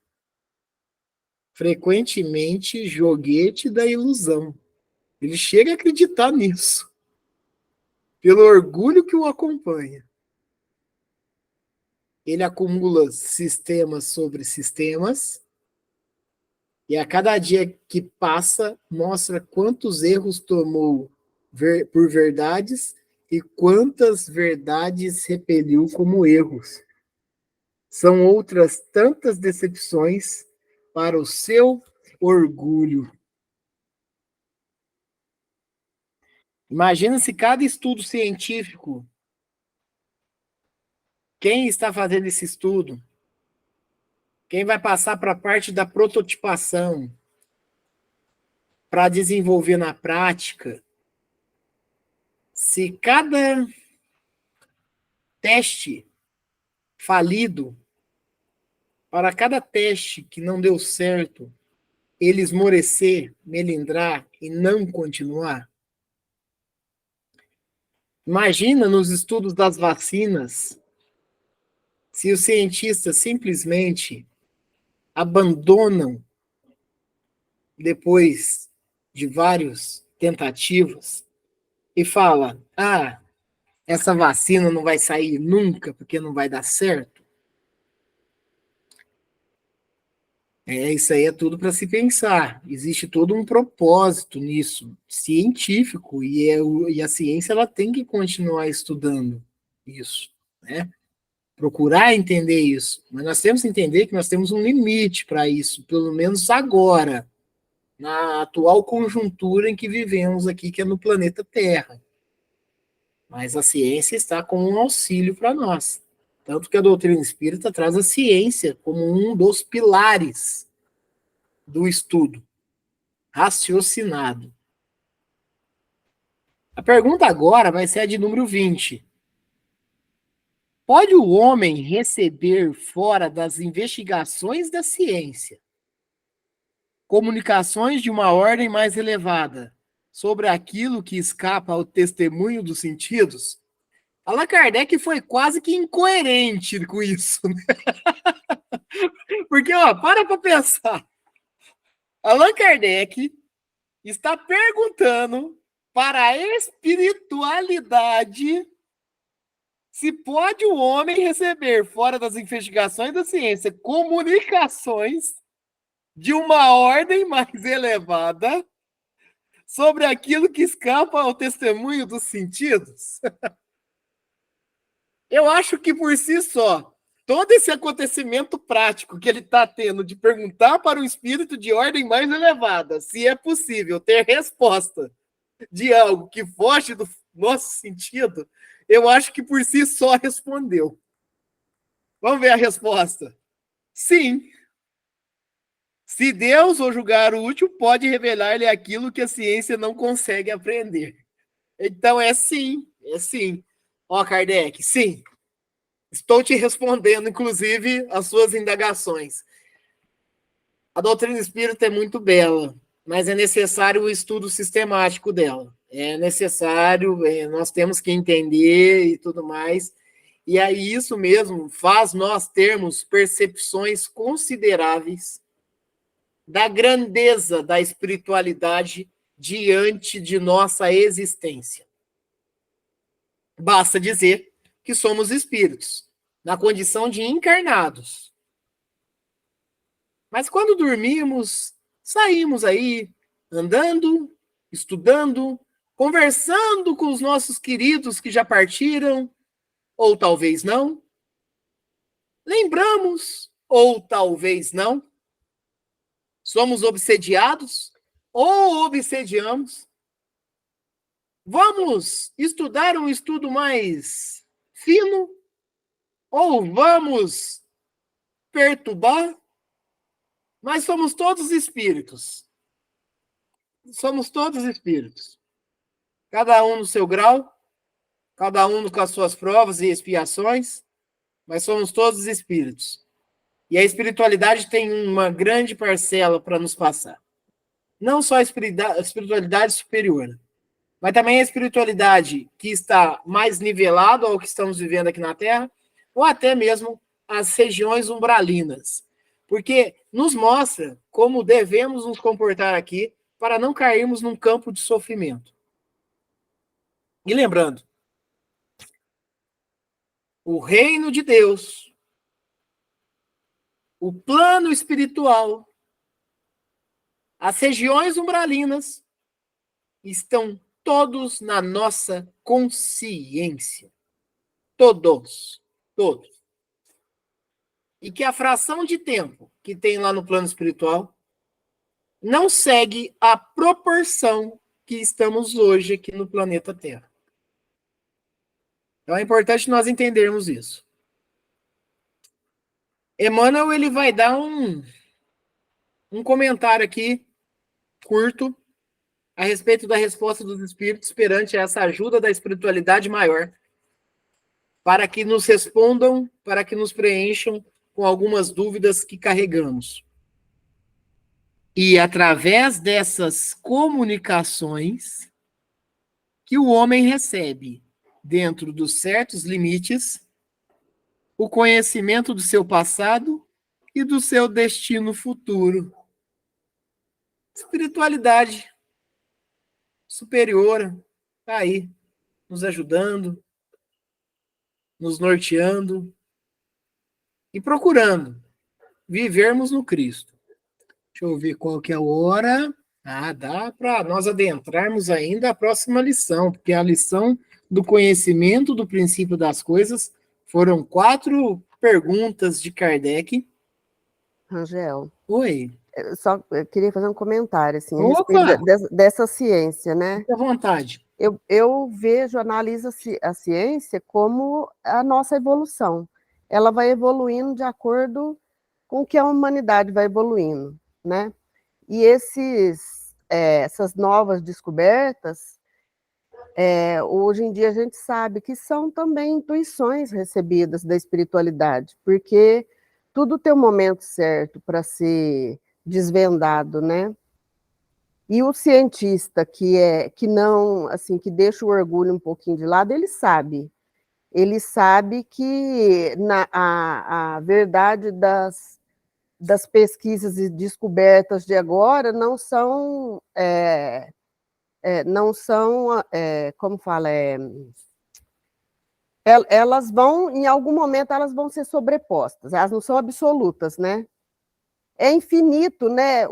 A: frequentemente joguete da ilusão. Ele chega a acreditar nisso, pelo orgulho que o acompanha. Ele acumula sistemas sobre sistemas, e a cada dia que passa, mostra quantos erros tomou por verdades e quantas verdades repeliu como erros. São outras tantas decepções para o seu orgulho. Imagina se cada estudo científico, quem está fazendo esse estudo, quem vai passar para a parte da prototipação, para desenvolver na prática, se cada teste falido, para cada teste que não deu certo, ele esmorecer, melindrar e não continuar. Imagina nos estudos das vacinas, se os cientistas simplesmente abandonam, depois de várias tentativas, e fala: essa vacina não vai sair nunca porque não vai dar certo. Isso aí é tudo para se pensar. Existe todo um propósito nisso, científico, e a ciência ela tem que continuar estudando isso, né? Procurar entender isso. Mas nós temos que entender que nós temos um limite para isso, pelo menos agora, na atual conjuntura em que vivemos aqui, que é no planeta Terra. Mas a ciência está como um auxílio para nós. Tanto que a doutrina espírita traz a ciência como um dos pilares do estudo raciocinado. A pergunta agora vai ser a de número 20. Pode o homem receber, fora das investigações da ciência, comunicações de uma ordem mais elevada sobre aquilo que escapa ao testemunho dos sentidos? Allan Kardec foi quase que incoerente com isso, né? Porque, para pensar. Allan Kardec está perguntando para a espiritualidade se pode o homem receber, fora das investigações da ciência, comunicações de uma ordem mais elevada sobre aquilo que escapa ao testemunho dos sentidos. Eu acho que por si só, todo esse acontecimento prático que ele está tendo de perguntar para um espírito de ordem mais elevada se é possível ter resposta de algo que foge do nosso sentido, eu acho que por si só respondeu. Vamos ver a resposta. Sim. Se Deus o julgar útil, pode revelar-lhe aquilo que a ciência não consegue aprender. Então é sim, é sim. Kardec, sim. Estou te respondendo, inclusive, as suas indagações. A doutrina espírita é muito bela, mas é necessário o estudo sistemático dela. É necessário, nós temos que entender e tudo mais. E aí isso mesmo faz nós termos percepções consideráveis da grandeza da espiritualidade diante de nossa existência. Basta dizer que somos espíritos, na condição de encarnados. Mas quando dormimos, saímos aí, andando, estudando, conversando com os nossos queridos que já partiram, ou talvez não. Lembramos, ou talvez não. Somos obsediados, ou obsediamos. Vamos estudar um estudo mais fino, ou vamos perturbar, mas somos todos espíritos. Somos todos espíritos. Cada um no seu grau, cada um com as suas provas e expiações, mas somos todos espíritos. E a espiritualidade tem uma grande parcela para nos passar. Não só a espiritualidade superior, mas também a espiritualidade que está mais nivelada ao que estamos vivendo aqui na Terra, ou até mesmo as regiões umbralinas. Porque nos mostra como devemos nos comportar aqui para não cairmos num campo de sofrimento. E lembrando, o reino de Deus, o plano espiritual, as regiões umbralinas estão todos na nossa consciência. Todos. E que a fração de tempo que tem lá no plano espiritual não segue a proporção que estamos hoje aqui no planeta Terra. Então é importante nós entendermos isso. Emmanuel, ele vai dar um comentário aqui, curto, a respeito da resposta dos espíritos perante essa ajuda da espiritualidade maior, para que nos respondam, para que nos preencham com algumas dúvidas que carregamos. E através dessas comunicações que o homem recebe, dentro dos certos limites, o conhecimento do seu passado e do seu destino futuro. Espiritualidade superior está aí, nos ajudando, nos norteando e procurando vivermos no Cristo. Deixa eu ver qual que é a hora. Dá para nós adentrarmos ainda a próxima lição, porque a lição do conhecimento do princípio das coisas foram 4 perguntas de Kardec.
C: Rangel.
A: Oi.
C: Eu queria fazer um comentário assim, a
A: Opa!
C: respeito dessa ciência, né?
A: Fique à vontade.
C: Eu analiso a ciência como a nossa evolução. Ela vai evoluindo de acordo com o que a humanidade vai evoluindo, né? E essas novas descobertas, hoje em dia a gente sabe que são também intuições recebidas da espiritualidade, porque tudo tem um momento certo para ser desvendado, né? E o cientista que não, assim, que deixa o orgulho um pouquinho de lado, ele sabe que a verdade das pesquisas e descobertas de agora não são, como fala, elas vão, em algum momento, elas vão ser sobrepostas, elas não são absolutas, né? É infinito, né?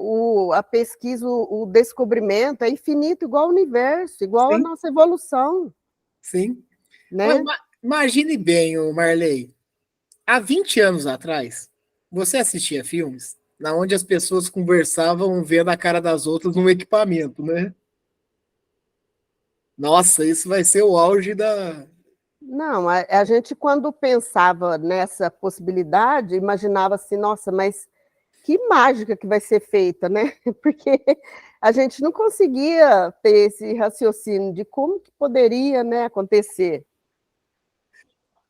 C: A pesquisa, o descobrimento é infinito, igual ao universo, igual
A: Sim.
C: a nossa evolução.
A: Sim.
C: Né?
A: Imagine bem, Marley, há 20 anos atrás, você assistia filmes onde as pessoas conversavam vendo a cara das outras num equipamento, né? Nossa, isso vai ser o auge da...
C: Não, a gente, quando pensava nessa possibilidade, imaginava assim, nossa, mas que mágica que vai ser feita, né? Porque a gente não conseguia ter esse raciocínio de como que poderia, né, acontecer.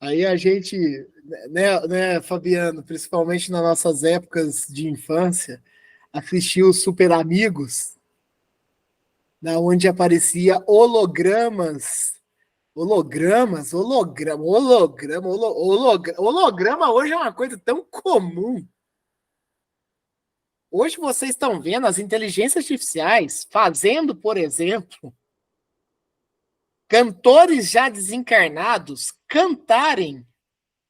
A: Aí a gente, né, Fabiano, principalmente nas nossas épocas de infância, assistiu os Super Amigos, onde aparecia hologramas. Holograma hoje é uma coisa tão comum. Hoje vocês estão vendo as inteligências artificiais fazendo, por exemplo, cantores já desencarnados cantarem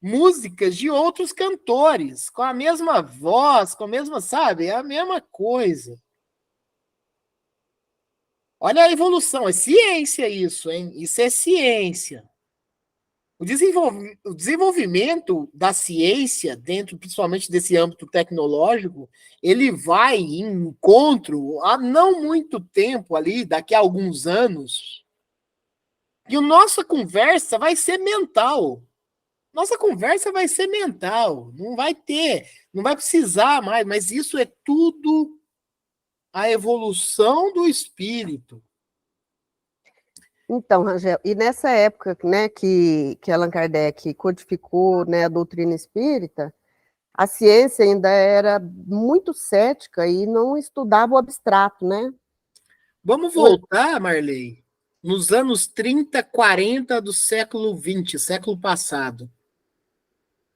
A: músicas de outros cantores, com a mesma voz, com a mesma, sabe? É a mesma coisa. Olha a evolução, é ciência isso, hein? Isso é ciência. O desenvolvimento da ciência, dentro principalmente desse âmbito tecnológico, ele vai em encontro há não muito tempo ali, daqui a alguns anos, e a nossa conversa vai ser mental. Nossa conversa vai ser mental, não vai ter, não vai precisar mais, mas isso é tudo a evolução do espírito.
C: Então, Rangel, e nessa época, né, que Allan Kardec codificou, né, a doutrina espírita, a ciência ainda era muito cética e não estudava o abstrato, né?
A: Vamos voltar, Marley, nos anos 30, 40 do século XX, século passado.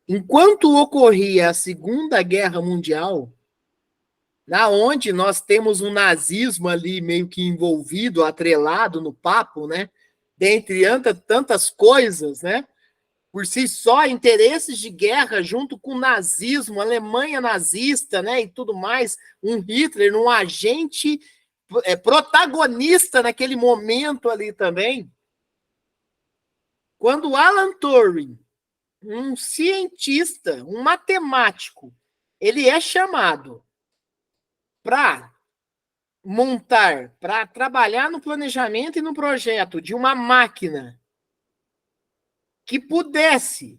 A: Enquanto ocorria a Segunda Guerra Mundial, na onde nós temos um nazismo ali meio que envolvido, atrelado no papo, né? Dentre tantas coisas, né? Por si só, interesses de guerra junto com o nazismo, Alemanha nazista, né? E tudo mais, um Hitler, um agente protagonista naquele momento ali também. Quando Alan Turing, um cientista, um matemático, ele é chamado para montar, para trabalhar no planejamento e no projeto de uma máquina que pudesse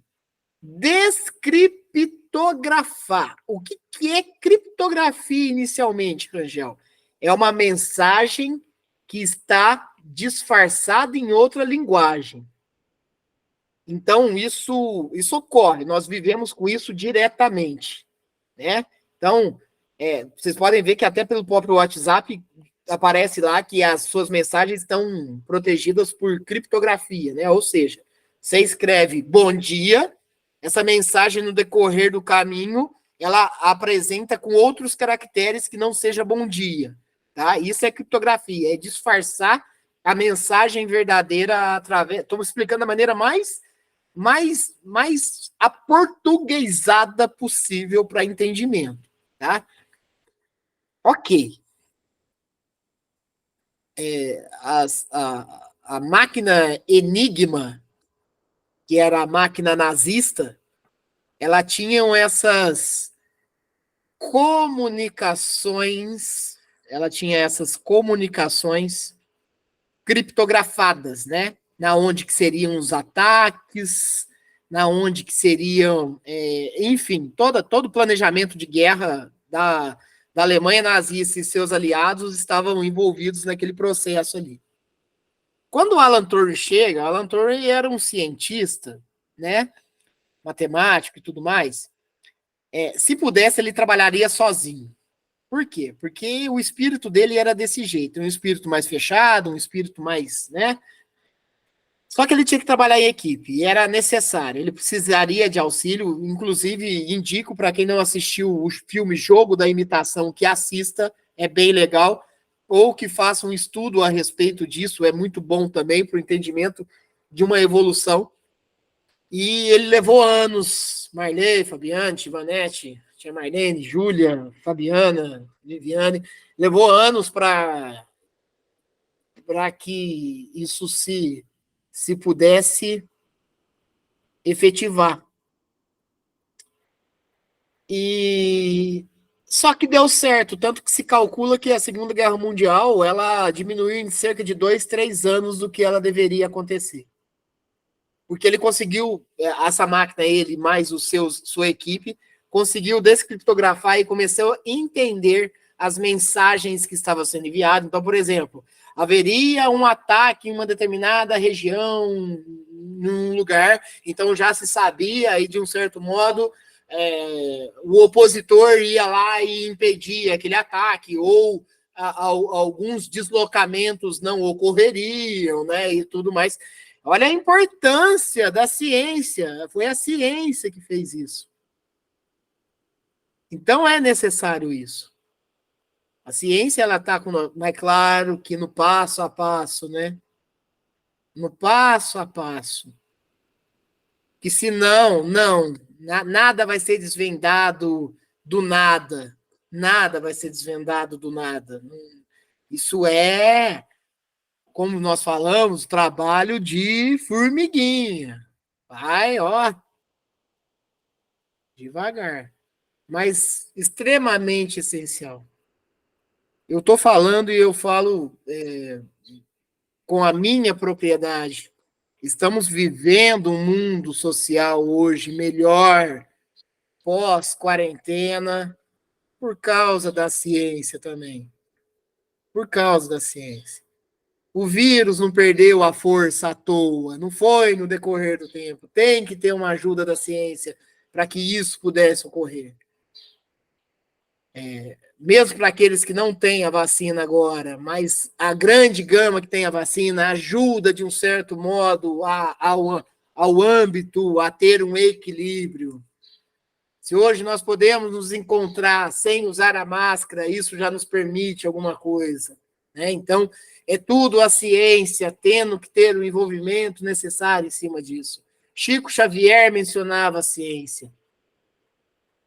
A: descriptografar. O que é criptografia inicialmente, Rangel? É uma mensagem que está disfarçada em outra linguagem. Então, isso ocorre, nós vivemos com isso diretamente, né? Então, vocês podem ver que até pelo próprio WhatsApp aparece lá que as suas mensagens estão protegidas por criptografia, né? Ou seja, você escreve bom dia, essa mensagem no decorrer do caminho, ela apresenta com outros caracteres que não seja bom dia, tá? Isso é criptografia, é disfarçar a mensagem verdadeira através... Estou explicando da maneira mais aportuguesada possível para entendimento, tá? Ok. A máquina Enigma, que era a máquina nazista, ela tinha essas comunicações criptografadas, né? Na onde que seriam os ataques, na onde que seriam, enfim, todo o planejamento de guerra da Alemanha nazista e seus aliados estavam envolvidos naquele processo ali. Quando o Alan Turing chega, Alan Turing era um cientista, né? Matemático e tudo mais. Se pudesse, ele trabalharia sozinho. Por quê? Porque o espírito dele era desse jeito, um espírito mais fechado, um espírito mais, né? Só que ele tinha que trabalhar em equipe, e era necessário, ele precisaria de auxílio, inclusive indico para quem não assistiu o filme Jogo da Imitação, que assista, é bem legal, ou que faça um estudo a respeito disso, é muito bom também para o entendimento de uma evolução. E ele levou anos, Marley, Fabiane, Ivanete, tinha Marlene, Júlia, Fabiana, Viviane, levou anos para que isso se pudesse efetivar. E só que deu certo, tanto que se calcula que a Segunda Guerra Mundial ela diminuiu em cerca de 2, 3 anos do que ela deveria acontecer. Porque ele conseguiu, essa máquina, ele mais sua equipe, conseguiu descriptografar e começou a entender as mensagens que estavam sendo enviadas. Então, por exemplo, haveria um ataque em uma determinada região, num lugar, então já se sabia, aí de um certo modo, o opositor ia lá e impedia aquele ataque, ou alguns deslocamentos não ocorreriam, né, e tudo mais. Olha a importância da ciência, foi a ciência que fez isso. Então é necessário isso. A ciência, ela está com... Mas claro que no passo a passo, né? No passo a passo. Que senão, nada vai ser desvendado do nada. Nada vai ser desvendado do nada. Isso é como nós falamos, trabalho de formiguinha. Vai, ó, devagar, mas extremamente essencial. Eu estou falando e eu falo com a minha propriedade. Estamos vivendo um mundo social hoje melhor, pós-quarentena, por causa da ciência também. Por causa da ciência. O vírus não perdeu a força à toa, não foi no decorrer do tempo. Tem que ter uma ajuda da ciência para que isso pudesse ocorrer. Mesmo para aqueles que não têm a vacina agora, mas a grande gama que tem a vacina ajuda, de um certo modo, ao âmbito, a ter um equilíbrio. Se hoje nós podemos nos encontrar sem usar a máscara, isso já nos permite alguma coisa, né? Então, é tudo a ciência tendo que ter o envolvimento necessário em cima disso. Chico Xavier mencionava a ciência.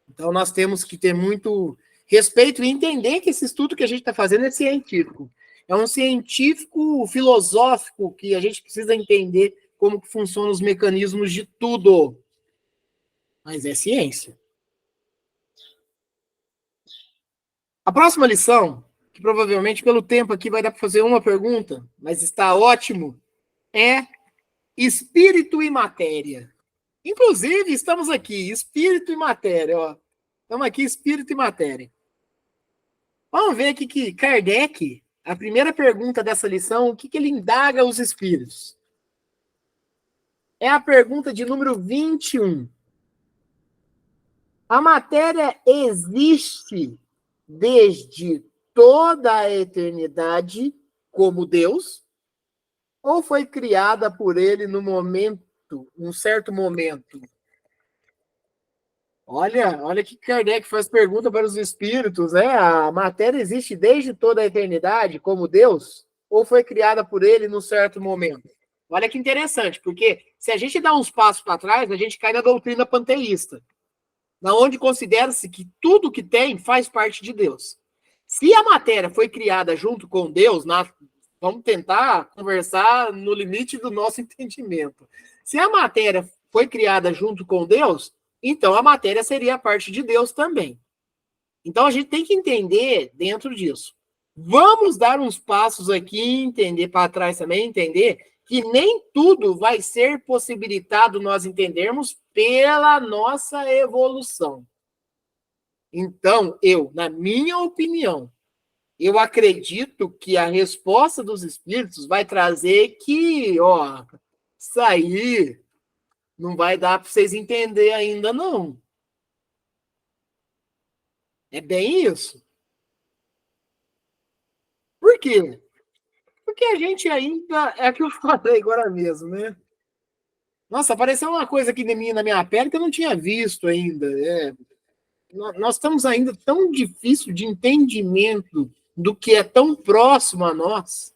A: Então, nós temos que ter muito respeito e entender que esse estudo que a gente está fazendo é científico. É um científico filosófico que a gente precisa entender como que funcionam os mecanismos de tudo. Mas é ciência. A próxima lição, que provavelmente pelo tempo aqui vai dar para fazer uma pergunta, mas está ótimo, é espírito e matéria. Inclusive, estamos aqui, espírito e matéria, ó. Estamos aqui, espírito e matéria. Vamos ver aqui que Kardec, a primeira pergunta dessa lição, o que ele indaga os espíritos? É a pergunta de número 21. A matéria existe desde toda a eternidade como Deus? Ou foi criada por ele no momento, num certo momento? Olha que Kardec faz pergunta para os espíritos, né? A matéria existe desde toda a eternidade como Deus? Ou foi criada por ele num certo momento? Olha que interessante, porque se a gente dá uns passos para trás, a gente cai na doutrina panteísta, na onde considera-se que tudo que tem faz parte de Deus. Se a matéria foi criada junto com Deus, vamos tentar conversar no limite do nosso entendimento. Se a matéria foi criada junto com Deus, então a matéria seria parte de Deus também. Então a gente tem que entender dentro disso. Vamos dar uns passos aqui, entender para trás também, entender que nem tudo vai ser possibilitado nós entendermos pela nossa evolução. Então, na minha opinião, eu acredito que a resposta dos espíritos vai trazer que, ó, isso aí não vai dar para vocês entenderem ainda, não. É bem isso. Por quê? Porque a gente ainda, é o que eu falei agora mesmo, né? Nossa, apareceu uma coisa aqui na minha pele que eu não tinha visto ainda. Nós estamos ainda tão difícil de entendimento do que é tão próximo a nós.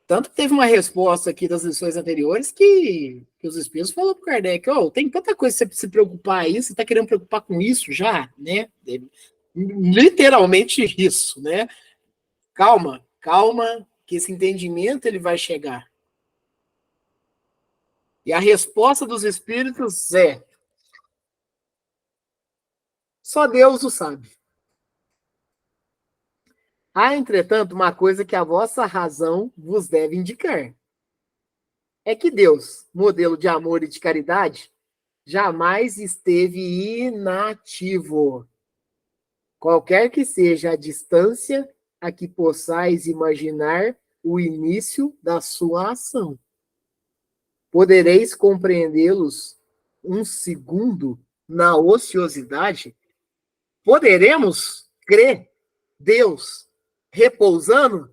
A: Tanto que teve uma resposta aqui das lições anteriores que os espíritos falaram para o Kardec, tem tanta coisa para você se preocupar aí, você está querendo preocupar com isso já, né? Literalmente isso, né? Calma, que esse entendimento ele vai chegar. E a resposta dos espíritos é: só Deus o sabe. Há, entretanto, uma coisa que a vossa razão vos deve indicar. É que Deus, modelo de amor e de caridade, jamais esteve inativo. Qualquer que seja a distância a que possais imaginar o início da sua ação. Podereis compreendê-los um segundo na ociosidade? Poderemos crer Deus repousando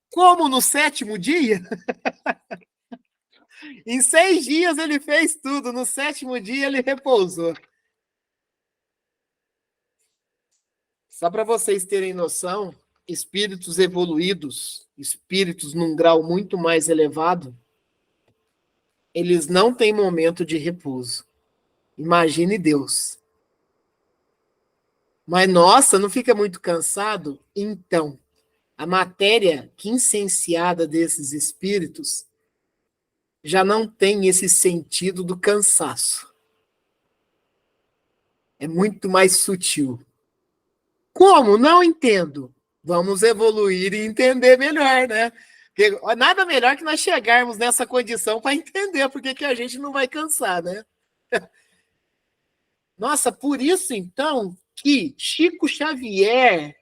A: como no sétimo dia? Em 6 dias ele fez tudo, no sétimo dia ele repousou. Só para vocês terem noção, espíritos evoluídos, espíritos num grau muito mais elevado, eles não têm momento de repouso. Imagine Deus. Mas, nossa, não fica muito cansado? Então, a matéria quincenciada desses espíritos já não tem esse sentido do cansaço. É muito mais sutil. Como? Não entendo. Vamos evoluir e entender melhor, né? Porque nada melhor que nós chegarmos nessa condição para entender por que a gente não vai cansar, né? Nossa, por isso, então, que Chico Xavier,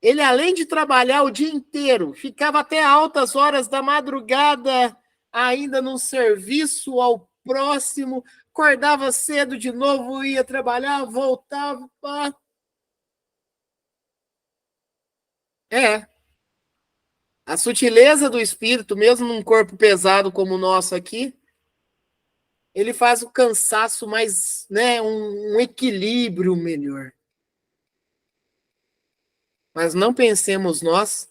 A: ele, além de trabalhar o dia inteiro, ficava até altas horas da madrugada, ainda num serviço ao próximo, acordava cedo de novo, ia trabalhar, voltava. É. A sutileza do espírito, mesmo num corpo pesado como o nosso aqui, ele faz o cansaço mais, né, um equilíbrio melhor. Mas não pensemos nós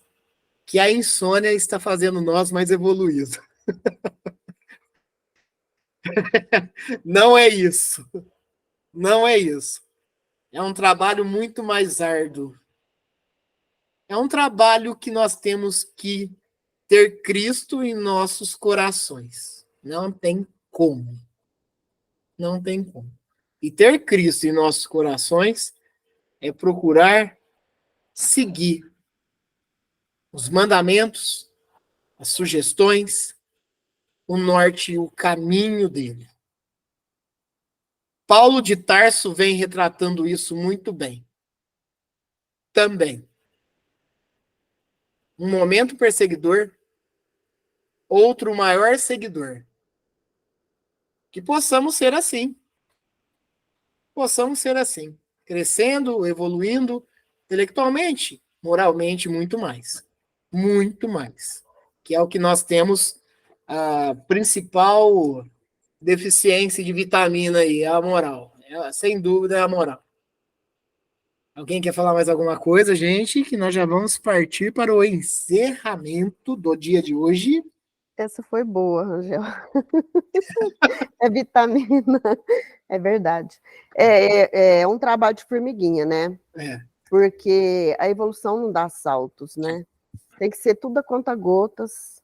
A: que a insônia está fazendo nós mais evoluídos. Não é isso. Não é isso. É um trabalho muito mais árduo. É um trabalho que nós temos que ter Cristo em nossos corações. Não tem como. Não tem como. E ter Cristo em nossos corações é procurar seguir os mandamentos, as sugestões, o norte e o caminho dele. Paulo de Tarso vem retratando isso muito bem. Também. Um momento perseguidor, outro maior seguidor. Que possamos ser assim. Possamos ser assim. Crescendo, evoluindo, intelectualmente, moralmente, muito mais. Muito mais. Que é o que nós temos, a principal deficiência de vitamina aí, é a moral. Sem dúvida é a moral. Alguém quer falar mais alguma coisa, gente? Que nós já vamos partir para o encerramento do dia de hoje.
C: Essa foi boa, Rangel. É vitamina, é verdade. É um trabalho de formiguinha, né?
A: É.
C: Porque a evolução não dá saltos, né? Tem que ser tudo a conta-gotas,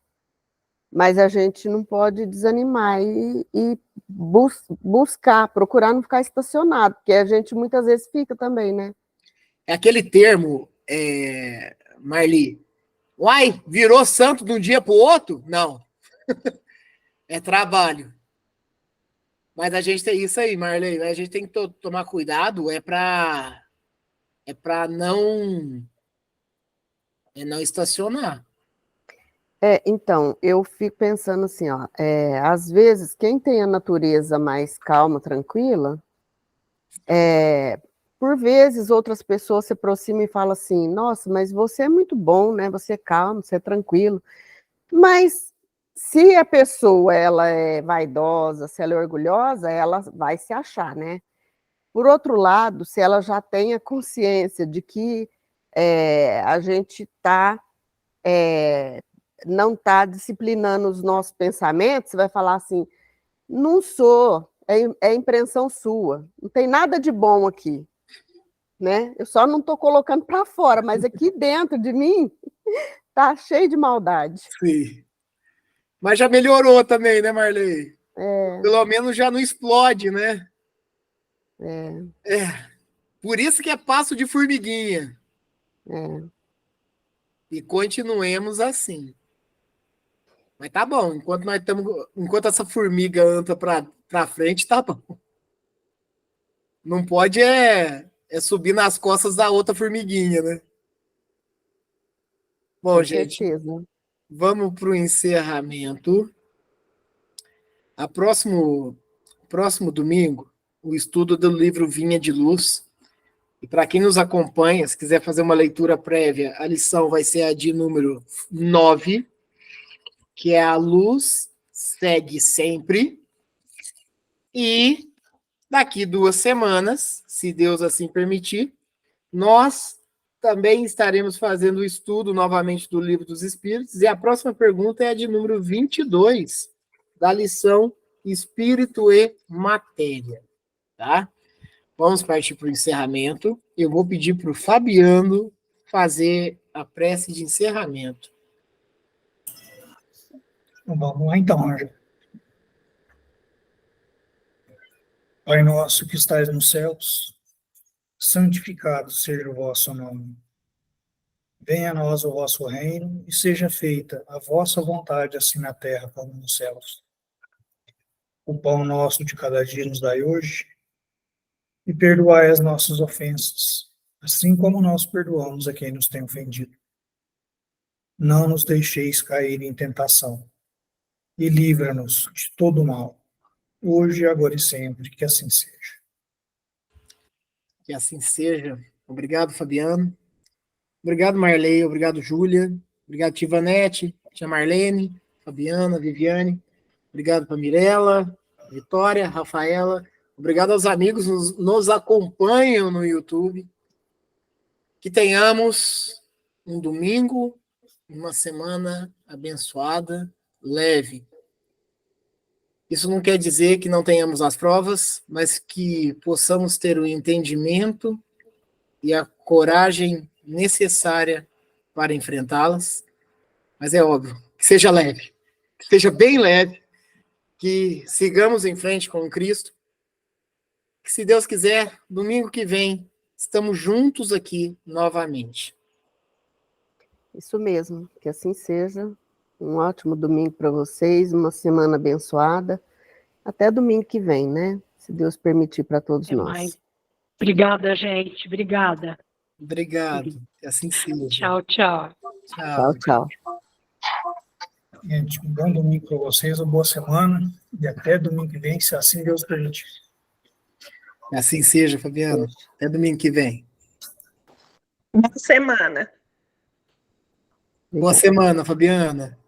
C: mas a gente não pode desanimar e buscar, procurar não ficar estacionado, porque a gente muitas vezes fica também, né?
A: É aquele termo, Marli, uai, virou santo de um dia para o outro? Não. É trabalho. Mas a gente tem isso aí, Marley, a gente tem que tomar cuidado, para não estacionar.
C: Então, eu fico pensando assim, ó, às vezes, quem tem a natureza mais calma, tranquila, por vezes outras pessoas se aproximam e falam assim, nossa, mas você é muito bom, né? Você é calmo, você é tranquilo. Mas se a pessoa ela é vaidosa, se ela é orgulhosa, ela vai se achar, né? Por outro lado, se ela já tem a consciência de que a gente não está disciplinando os nossos pensamentos, você vai falar assim, não sou, é impressão sua, não tem nada de bom aqui, né? Eu só não estou colocando para fora, mas aqui dentro de mim tá cheio de maldade.
A: Sim. Mas já melhorou também, né, Marley? Pelo menos já não explode, né? Por isso que é passo de formiguinha. E continuemos assim. Mas tá bom, enquanto essa formiga anda para frente, tá bom. Não pode subir nas costas da outra formiguinha, né? Bom,
C: Com
A: gente,
C: certeza.
A: vamos para o encerramento. Próximo domingo, o estudo do livro Vinha de Luz. E para quem nos acompanha, se quiser fazer uma leitura prévia, a lição vai ser a de número 9, que é a luz segue sempre. E daqui 2 semanas, se Deus assim permitir, nós também estaremos fazendo o estudo novamente do Livro dos Espíritos. E a próxima pergunta é a de número 22, da lição Espírito e Matéria. Tá? Vamos partir para o encerramento. Eu vou pedir para o Fabiano fazer a prece de encerramento.
D: Vamos lá então, Ângela. Pai nosso que estais nos céus, santificado seja o vosso nome. Venha a nós o vosso reino e seja feita a vossa vontade, assim na terra como nos céus. O pão nosso de cada dia nos dai hoje, e perdoai as nossas ofensas, assim como nós perdoamos a quem nos tem ofendido. Não nos deixeis cair em tentação, e livra-nos de todo mal, hoje, agora e sempre, que assim seja.
A: Que assim seja. Obrigado, Fabiano. Obrigado, Marley. Obrigado, Júlia. Obrigado, Tivanete, tia Marlene, Fabiana, Viviane. Obrigado para Mirella, Vitória, Rafaela. Obrigado aos amigos que nos acompanham no YouTube. Que tenhamos um domingo, uma semana abençoada, leve. Isso não quer dizer que não tenhamos as provas, mas que possamos ter o entendimento e a coragem necessária para enfrentá-las. Mas é óbvio, que seja leve, que seja bem leve, que sigamos em frente com Cristo, que se Deus quiser, domingo que vem, estamos juntos aqui novamente.
C: Isso mesmo, que assim seja. Um ótimo domingo para vocês, uma semana abençoada. Até domingo que vem, né? Se Deus permitir para todos
E: Até
C: nós.
E: mais. Obrigada, gente. Obrigada.
A: Obrigado, que assim seja.
E: Tchau, tchau.
C: Tchau, tchau.
D: Gente, um bom domingo para vocês, uma boa semana, e até domingo que vem, se assim Deus permitir.
A: Que assim seja, Fabiano. Até domingo que vem.
F: Boa semana.
A: Boa semana, Fabiana.